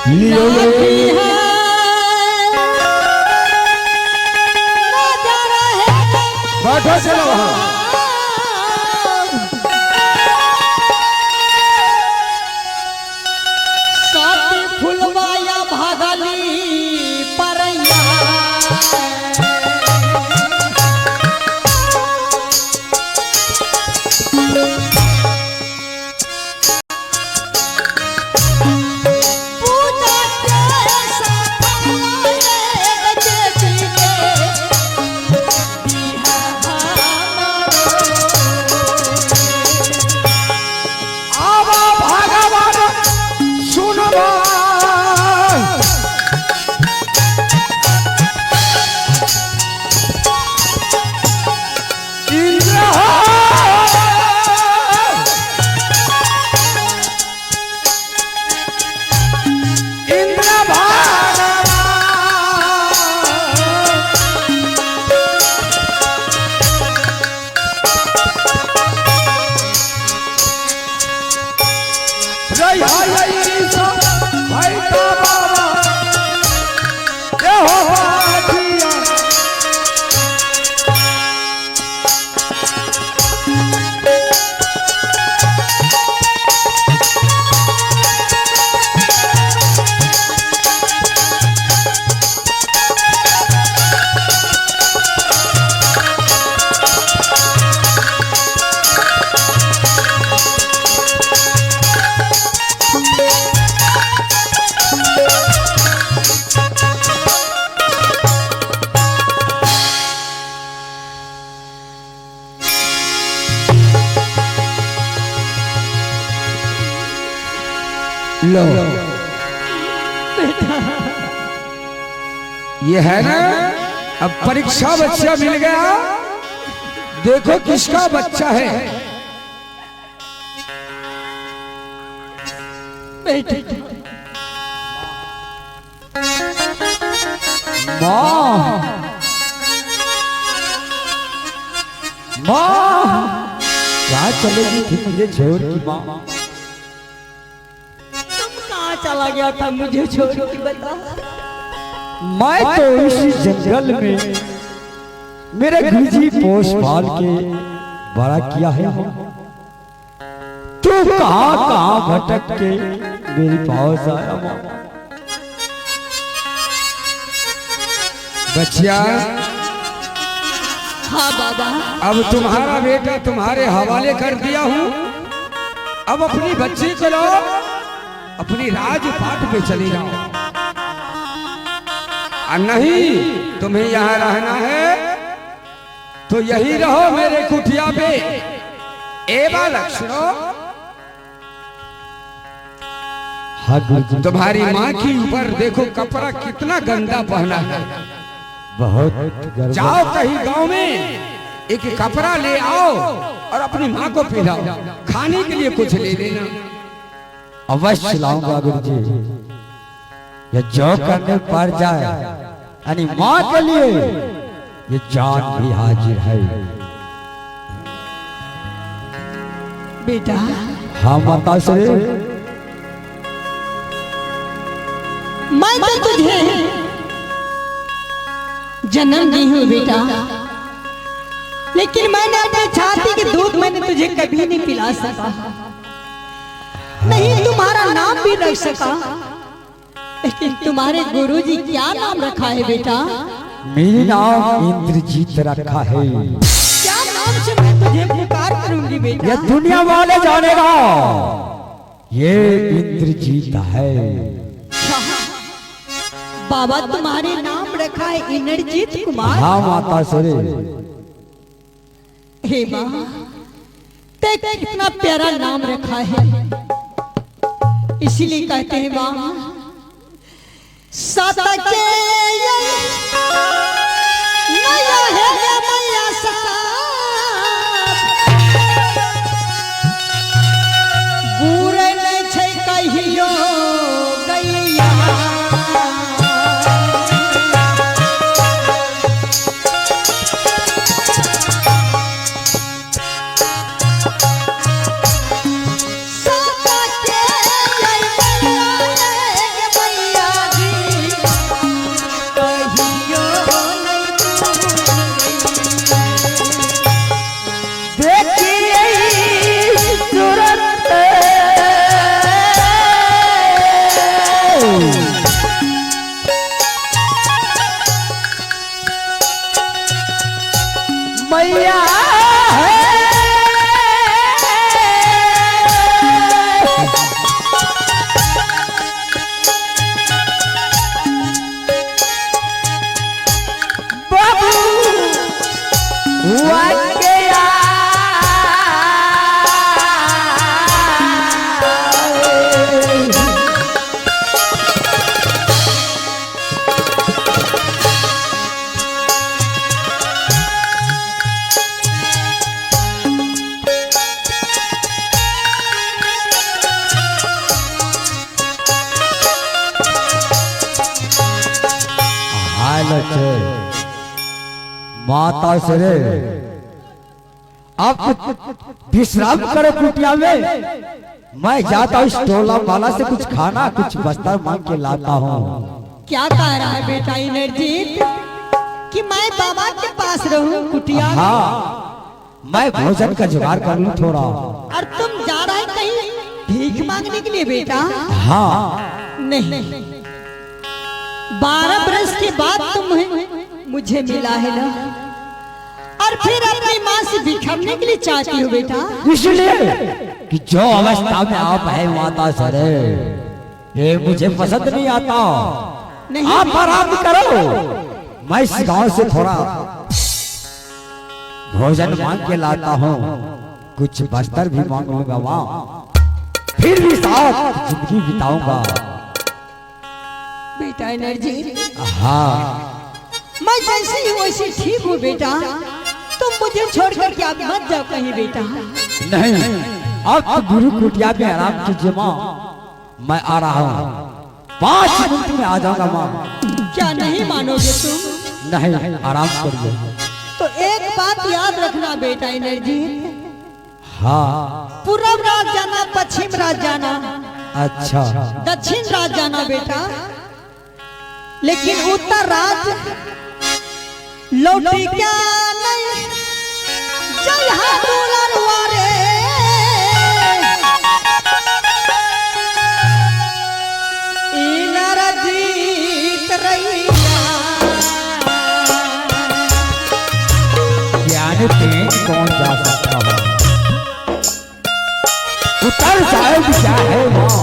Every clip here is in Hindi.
लियो बैठो चलो वहां फुलवाया भागली परैया लो ये है ना अब परीक्षा बच्चा मिल गया देखो किसका बच्चा है माँ माँ कहाँ चलेगी थी मुझे छोड़ की माँ चला गया था मुझे छोड़ के बता मैं तो इसी जंगल में मेरे गुरुजी पोष पाल के बड़ा किया है तू कहाँ कहाँ भटक के मेरी पास आया बच्चिया हाँ बाबा अब तुम्हारा बेटा तुम्हारे हवाले कर दिया हूँ अब अपनी बच्ची को लो अपनी राजपाट पे चले जाओ और नहीं तुम्हें यहाँ रहना है तो यही रहो मेरे कुटिया पे ए बालक सुनो तुम्हारी माँ की ऊपर देखो कपड़ा कितना गंदा पहना है बहुत जाओ कहीं गांव में एक कपड़ा ले आओ और अपनी माँ को पहनाओ खाने के लिए कुछ ले लेना अवश्य लाऊंगा गुरुजी ये जो करने पर जाए यानी माँ के लिए ये जान भी हाजिर है बेटा हाँ माता श्री मैं तो तुझे जन्म दी हूँ बेटा लेकिन मैंने अपनी छाती के दूध मैंने तुझे कभी नहीं पिला सका नहीं तुम्हारा नाम भी रख सका लेकिन तुम्हारे गुरुजी क्या नाम रखा है बेटा मेरा नाम इंद्रजीत रखा है क्या नाम से मैं तुझे पुकार करूंगी बेटा ये दुनिया वाले जानेगा ये इंद्रजीत है बाबा तुम्हारे नाम रखा है इंद्रजीत कुमार हाँ माता श्री हे माँ ते कितना प्यारा नाम रखा है इसीलिए कहते हैं माँ सतके नया है मैया सता बुरे नहीं छै कहियो गैया सतके बच्चे माता से आप विश्राम करो कुटिया में। मैं जाता हूँ टोला वाला से कुछ खाना कुछ बस्तर मांग के लाता हूँ। क्या कह रहा है बेटा इंद्रजीत कि मैं बाबा के पास रहूं कुटिया में? हाँ, मैं भोजन का जुगाड़ कर लूँ थोड़ा। और तुम जा रहे कहीं भीख मांगने के लिए बेटा? हाँ नहीं, 12 बरस के बाद तुम मुझे मिला है ना, और फिर अपनी माँ से बिखरने के लिए चाहती हो बेटा? इसलिए कि जो अवस्था में आप है माता सरे ये मुझे पसंद नहीं आता। नहीं, आप आराम करो, मैं इस गांव से थोड़ा भोजन मांग के लाता हूँ, कुछ बस्तर भी मांग लूंगा वहाँ, फिर भी साथ जिंदगी बिताऊंगा। बेटा एनर्जी, हाँ मैं जैसे ही वैसे ठीक हूँ बेटा, तुम मुझे छोड़कर के आप मत जाओ कहीं बेटा। नहीं, अब तो गुरु कुटिया में आराम कीजिए माँ, मैं आ रहा हूँ, 5 मिनट में आ जाऊंगा माँ। क्या नहीं मानोगे तुम? नहीं, आराम करिए। तो एक बात याद रखना बेटा एनर्जी, हाँ पूर्व रात जाना, पश्चिम रात जाना, अच्छा, दक्षिण रात जाना बेटा, लेकिन उत्तर रात लौटी क्या नहीं। जय हा दुलरुआ रे, इंद्रजीत रैया। ज्ञान तेज कौन जा सकता है, उत्तर साहेब क्या है माँ?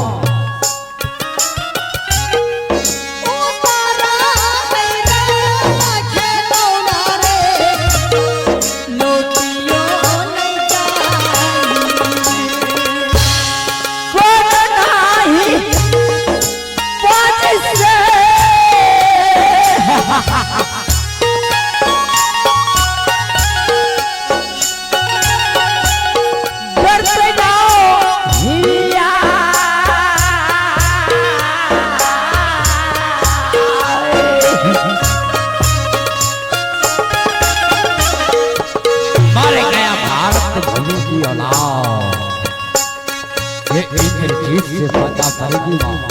इंद्रजीत से पता करेगी मामा।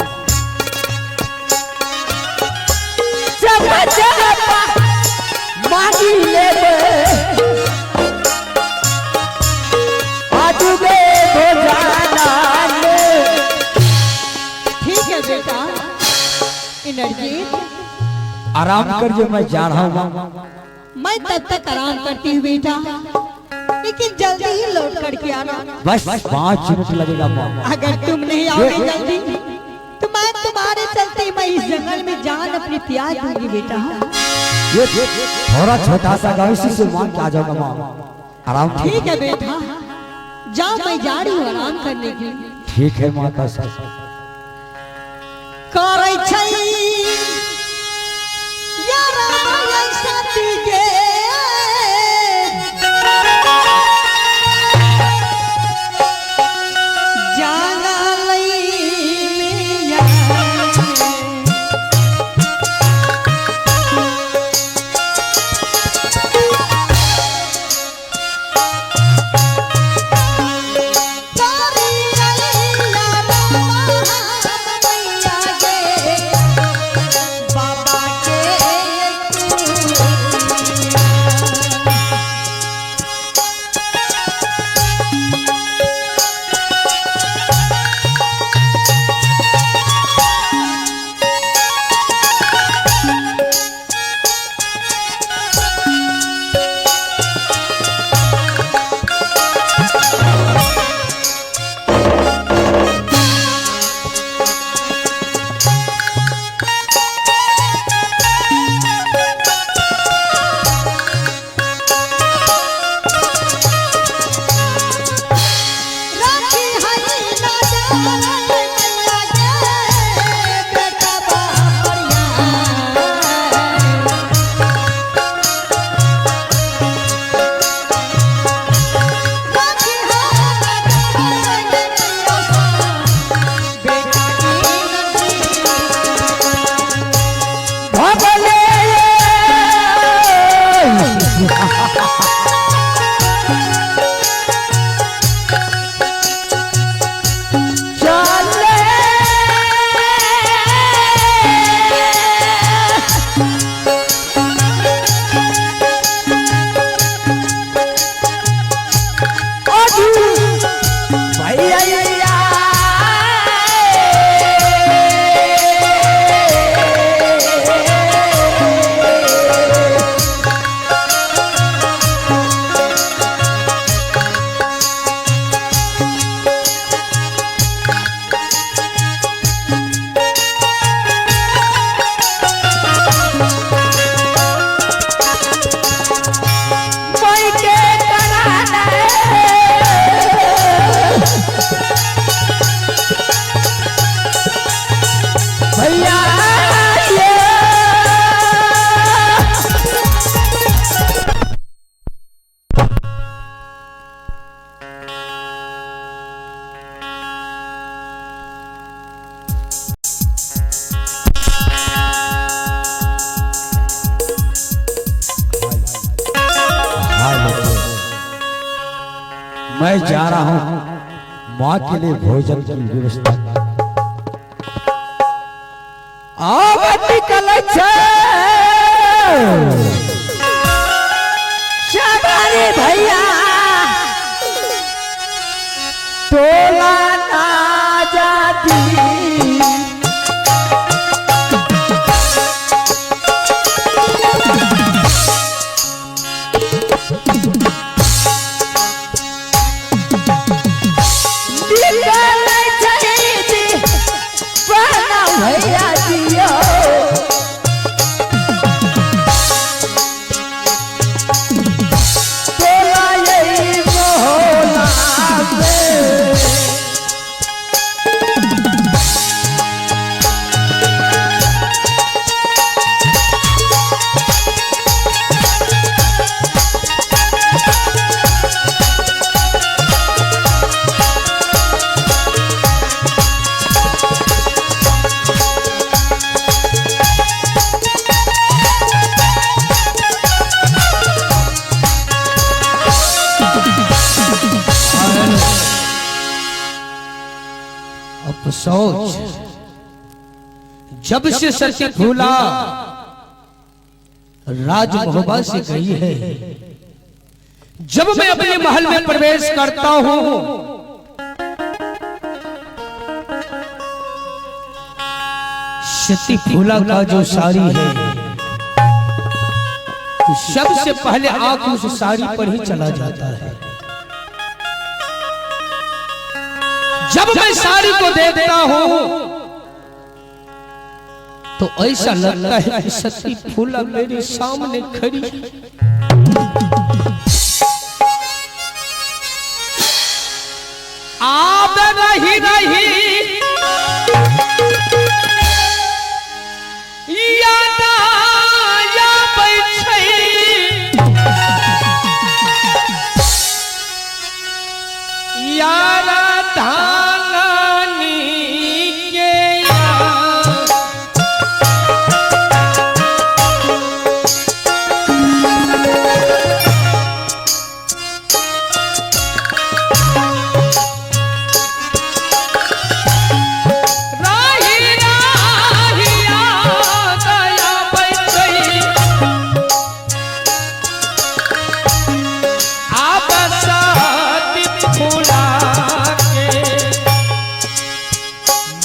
मांगी ले ठीक है बेटा इंद्रजीत, आराम करिए, मैं जा रहा हूँ। मैं तब तक आराम करती हूँ बेटा, लेकिन जल्दी ही लौट करके आना। बस 5 मिनट लगेगा माँ। अगर तुम नहीं आओगे जल्दी तो मैं तुम्हारे चलते मैं इस जंगल में जान अपनी त्याग दूंगी बेटा। ये थोड़ा छोटा सा गाँव, इसी से मान के आ जाऊंगा माँ। आराम ठीक है बेटा, जाओ, मैं जा रही हूँ आराम करने के लिए। ठीक है माता सा। करै छै यारा ऐसा तीगे मैं जा रहा हूँ माँ के लिए भोजन की व्यवस्था। आवती कलच शाबारी भैया टोला ना जाती भैया दियो टोला यही मोहल्ला में अफसोस जब से सती फूला राज मोहब्बा से गई है, जब मैं अपने महल में प्रवेश करता हूं सती फूला का जो साड़ी है तो सबसे पहले आंख उस साड़ी पर ही चला जाता है। जब मैं साड़ी को देखता हूं तो ऐसा लगता है कि सती फूला मेरे सामने खड़ी। आप नहीं यारा धानी के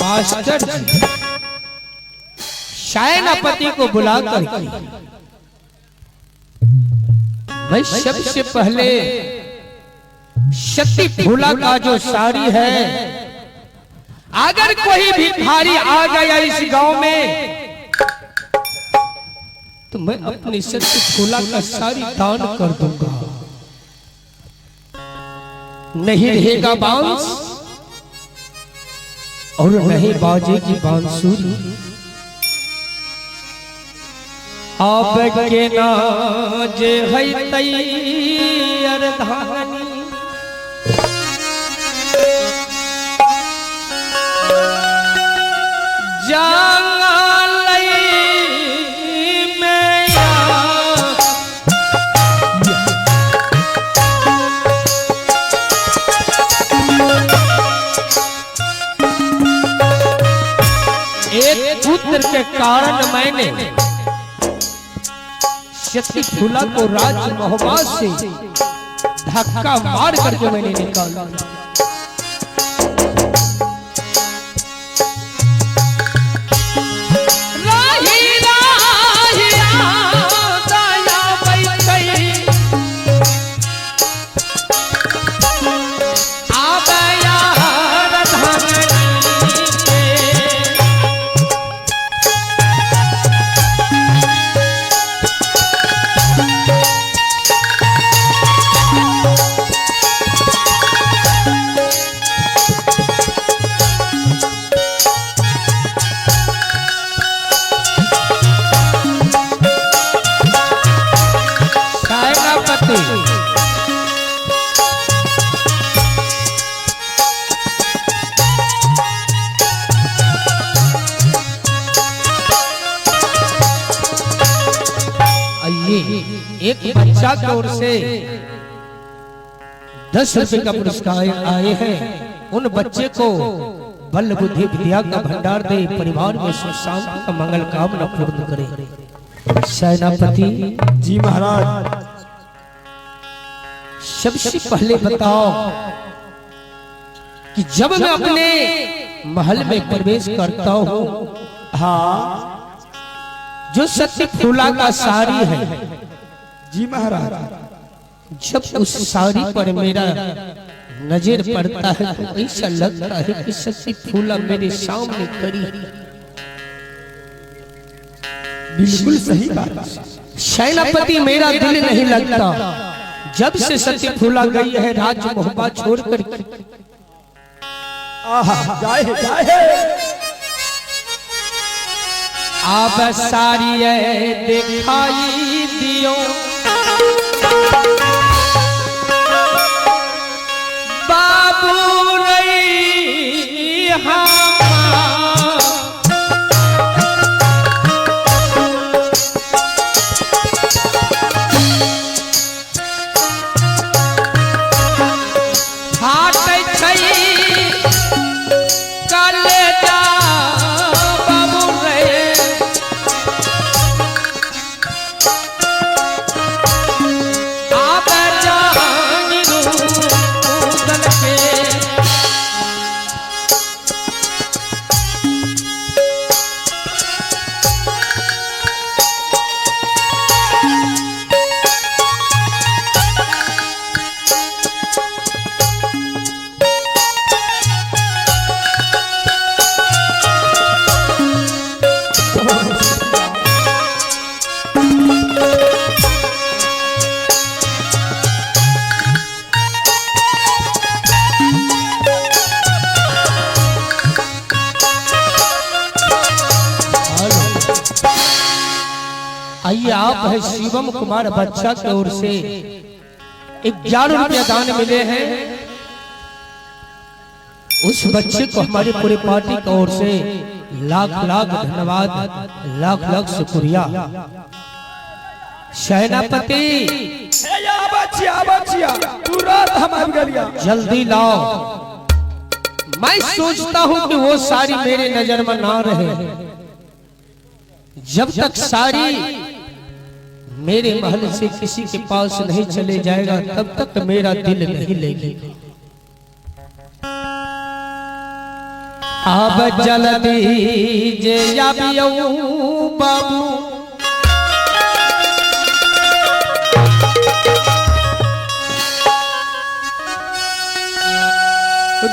मास्टर जी शायनापति को बुलाकर मैं सबसे पहले सती फूला का जो साड़ी है, अगर कोई भिखारी आ गया इस गांव में तो मैं अपनी सती फूला का साड़ी दान कर दूंगा। नहीं रहेगा बांस और नहीं बाजे की बांसुरी, आप के नाज है तैयार धानी। एक पुत्र के कारण मैंने सती फूला को राज मोहब्बा से धक्का मार करके मैंने निकाला। एक बच्चा की ओर से 10 रुपए का पुरस्कार आए हैं। उन बच्चे को बल बुद्धि विद्या का भंडार दे, परिवार में सुख शांति का मंगल कामना पूर्ण करे। सेनापति जी महाराज, सबसे पहले बताओ कि जब मैं अपने महल में प्रवेश करता हूँ, हाँ जो सत्य फूला का साड़ी है, जी महाराज, जब उस साड़ी पर मेरा नजर पड़ता है तो ऐसा लगता है कि सच्ची फूला मेरे सामने खड़ी है। बिल्कुल सही बात। सेनापति मेरा दिल नहीं लगता। जब से सत्य फूला गई है राज्य मोहब्बत छोड़कर, जाए जाए आप सारी दिखाई दियो, बाबू रही हम आइए आप है शिवम कुमार बच्चा की ओर से 11 रुपया दान मिले हैं। उस बच्चे को हमारी पूरी पार्टी की ओर से लाख लाख धन्यवाद, लाख लाख शुक्रिया। सेनापति जल्दी लाओ। मैं सोचता हूँ कि वो सारी मेरे नजर में ना रहे। जब तक सारी मेरे महल से किसी के पास नहीं चले जाएगा तब तक मेरा दिल नहीं लगेगा। अब जल्दी जे बाबू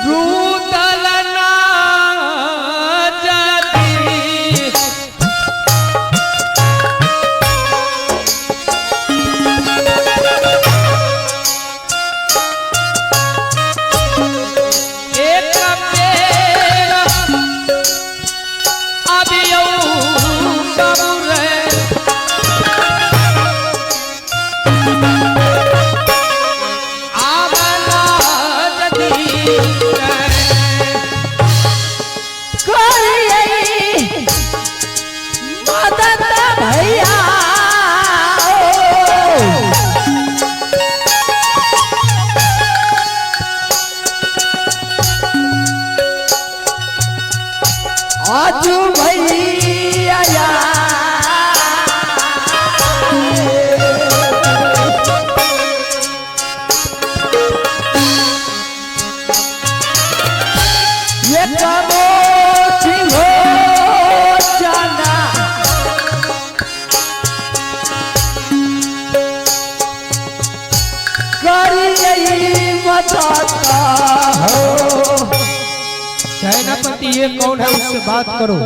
रूदलना आजू भैया ये कबो हो जाना करिए बताता हो। सेनापति ये कौन है, उससे बात करो।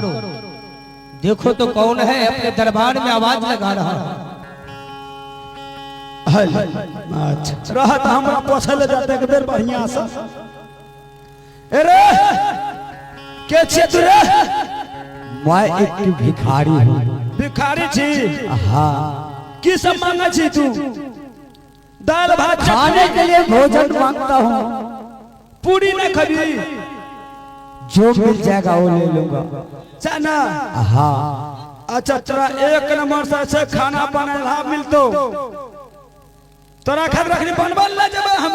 देखो तो कौन है, अपने दरबार में आवाज लगा रहा है। अच्छा रहत हमरा पोछल जाते एक बेर बढ़िया से। अरे के छे तू रे? मैं एक भिखारी हूँ। भिखारी छी? हाँ। की सब मांगा छी तू? दाल भात खाने के लिए भोजन मांगता हूँ। पूरी न खबी? जो मिल जाएगा वो ले लूंगा। चना? हाँ। अच्छा तेरा एक नंबर से अच्छा खाना बना मिलतो तोरा खातिर रखनी बनबल ले जब हम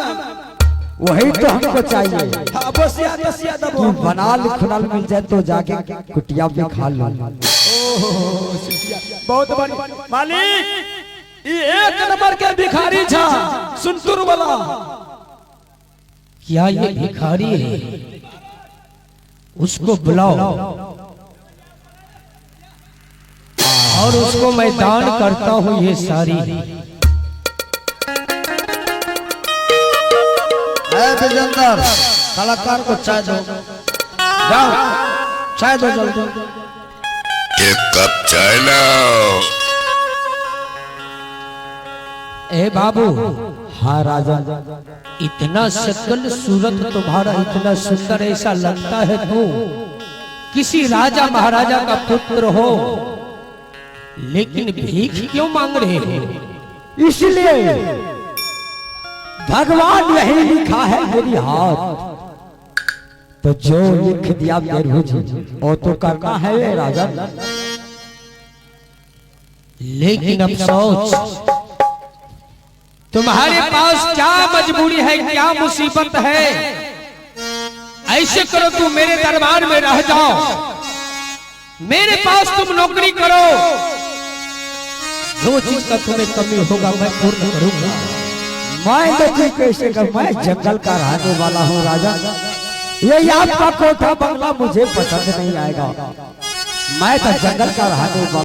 वही तो हमको चाहिए हाँ बसिया बसिया कि दबो बनाल खुनाल मिल जाए तो जाके कुटिया पे खा लो। बहुत बढ़िया मालिक ये एक नंबर के भिखारी छा सुनतुर वाला। क्या ये भिखारी है? उसको बुलाओ और उसको मैं दान करता हूँ ये सारी। विजेंद्र कलाकार को चाय दो, जाओ चाय दो जल्दी। एक कप चाय लाओ। ए बाबू, हाँ राजा, इतना शक्ल सूरत तुम्हारा इतना सुंदर, ऐसा लगता है तू किसी राजा महाराजा का पुत्र हो, लेकिन भीख क्यों मांग रहे हो? इसलिए भगवान यही लिखा है मेरी हाथ, तो जो लिख दिया मेरे जी वो तो करना है ये राजा। लेकिन अब सोच, तुम्हारे पास क्या मजबूरी है, क्या मुसीबत है? ऐसे करो, तुम मेरे दरबार में रह जाओ, मेरे पास तुम नौकरी करो, जो चीज का तुम्हें कमी होगा मैं पूर्ण करूंगा। मैं नौकरी कैसे कर, मैं जंगल का रहने वाला हूँ राजा। ये आपका कोठा बंगला मुझे पसंद नहीं आएगा, मैं तो जंगल का रहने वाला।